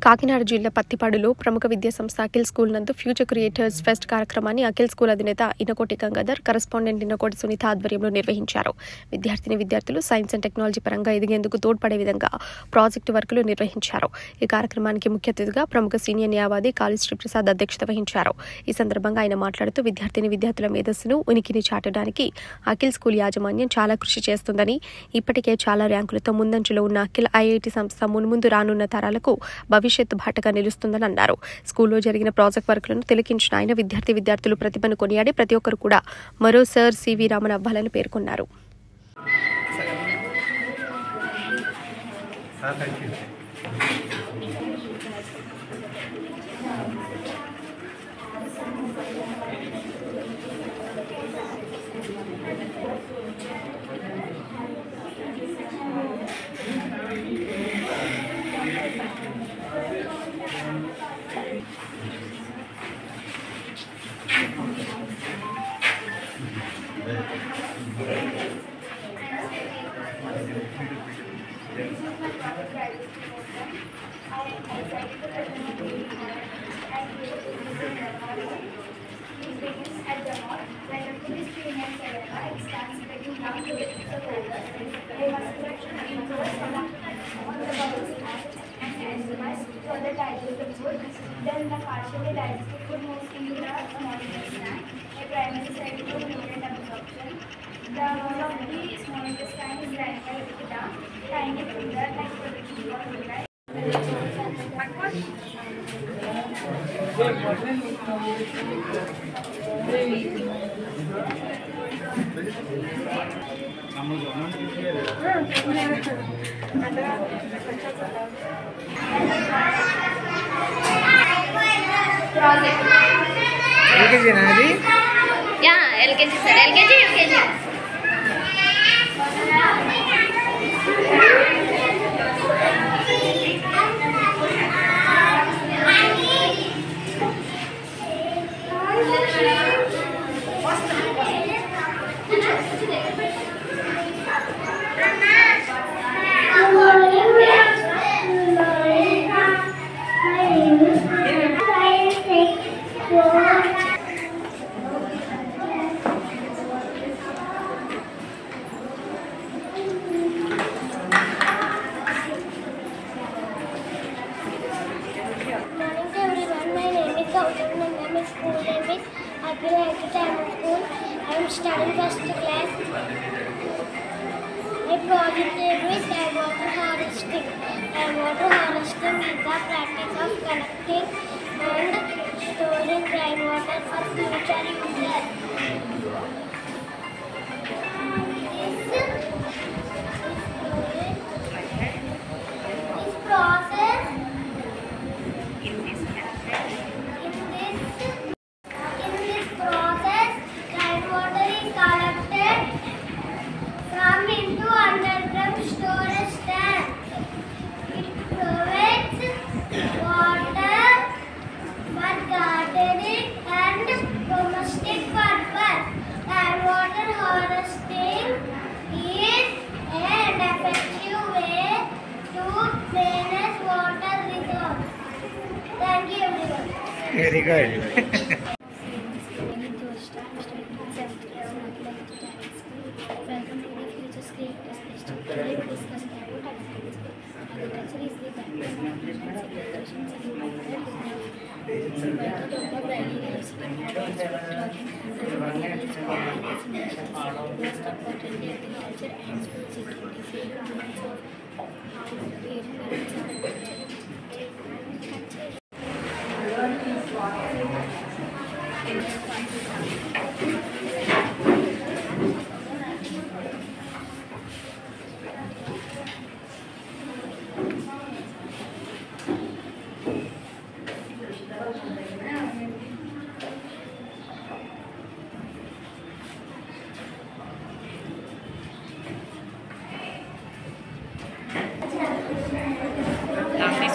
కాకినాడ జిల్లా పత్తిపాడులో ప్రముఖ విద్యా సంస్థ అఖిల్ స్కూల్ నందు ఫ్యూచర్ క్రియేటర్స్ ఫెస్ట్ కార్యక్రమాన్ని అఖిల్ స్కూల్ అధినేత ఇనకోటి గంగాధర్, కరెస్పాండెంట్ ఇనకోటి సునీత ఆధ్వర్యంలో నిర్వహించారు. విద్యార్థులు సైన్స్ అండ్ టెక్నాలజీ పరంగా ఎదిగేందుకు తోడ్పడే విధంగా ప్రాజెక్టు వర్కులు నిర్వహించారు. ఈ కార్యక్రమానికి ముఖ్య అతిథిగా ప్రముఖ సీనియర్ న్యాయవాది కాళీ శ్రీప్రసాద్ అధ్యక్షత వహించారు. ఈ సందర్భంగా ఆయన మాట్లాడుతూ విద్యార్థుల మేధస్సును, ఉనికిని చాటడానికి అఖిల్ స్కూల్ యాజమాన్యం చాలా కృషి చేస్తుందని, ఇప్పటికే చాలా ర్యాంకులతో ముందంజలో ఉన్న అఖిల్ ఐఐటి సంస్థ మున్ముందు రానున్న తరాలకు భవిష్యత్తు బాటగా నిలుస్తుందని అన్నారు. స్కూల్లో జరిగిన ప్రాజెక్ట్ వర్కులను తిలకించిన ఆయన విద్యార్థులు ప్రతిభను కొనియాడి ప్రతి ఒక్కరు కూడా మరో సర్ సివి రామన్ అవ్వాలని పేర్కొన్నారు. Then the partially digested food moves into the small intestine. A primary site for nutrient absorption. The whole of the small intestine is lined by the tiny finger like production of nutrient. Project. LKG nadi? Yeah, LKG sir. LKG, UKG. School name is Akhil Entertainment School. I am studying first class. My project name is rainwater harvesting. Rainwater harvesting is the practice of collecting and storing rainwater for future uses. This process rainwater is collected from into underground storage tank. It provides water for gardening and domestic purpose. Rainwater harvesting is an effective way to manage water resources. Thank you everyone. Very good. Welcome to the Future Creators Fest. Today we discuss about agriculture. Agriculture is the backbone of nation's agriculture and vital role of daily lives in modern technology. Most importantly, agriculture and food security. Elements of Laughing.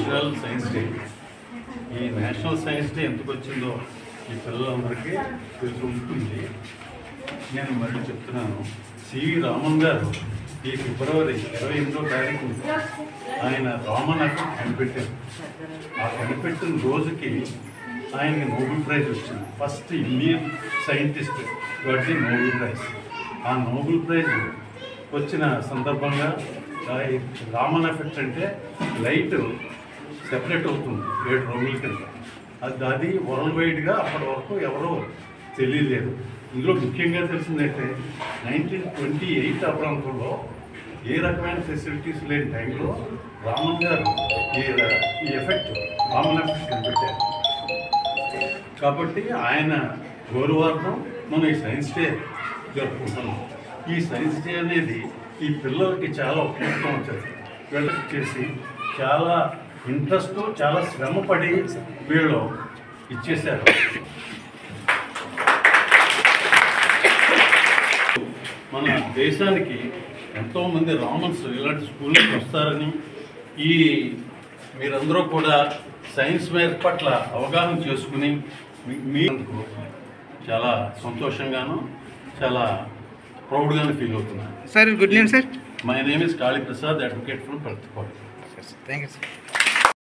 National science day. ఈ national science day ఎందుకు వచ్చిందో ఈ పిల్లలందరికీ తెలిసి ఉంటుంది. నేను మళ్ళీ చెప్తున్నాను, సివి రామన్ గారు ఈ ఫిబ్రవరి 28వ తారీఖు ఆయన రామన్ ఎఫెక్ట్ కనిపెట్టారు. ఆ కనిపెట్టిన రోజుకి ఆయనకి నోబెల్ ప్రైజ్ వచ్చింది. ఫస్ట్ ఇండియన్ సైంటిస్ట్ వాటి నోబెల్ ప్రైజ్. ఆ నోబెల్ ప్రైజ్ వచ్చిన సందర్భంగా రామన్ ఎఫెక్ట్ అంటే లైట్ సెపరేట్ అవుతుంది 7 రోజుల కింద. అది వరల్డ్ వైడ్గా అప్పటి వరకు ఎవరో తెలియలేదు. ఇందులో ముఖ్యంగా తెలిసిందంటే 1928 ఆ ప్రాంతంలో ఏ రకమైన ఫెసిలిటీస్ లేని టైంలో రామన్ గారు ఈ ఎఫెక్ట్ రామన్ ఎఫెక్ట్ కనిపెట్టారు. కాబట్టి ఆయన గౌరవార్థం మనం ఈ సైన్స్ డే జరుపుకుంటున్నాం. ఈ సైన్స్ డే అనేది ఈ పిల్లలకి చాలా ఉపయోగం అవుతుంది. వీళ్ళకి చేసి చాలా ఇంట్రెస్ట్, చాలా శ్రమపడి వీళ్ళు ఇచ్చేశారు. మన దేశానికి ఎంతోమంది రామన్స్ ఇలాంటి స్కూల్కి వస్తారని, ఈ మీరందరూ కూడా సైన్స్ మీద పట్ల అవగాహన చేసుకుని మీకు చాలా సంతోషంగాను చాలా ప్రౌడ్గాను ఫీల్ అవుతున్నాను. Sir good name sir. My name is Kali Prasad, advocate from Prathipadu. Thank you sir.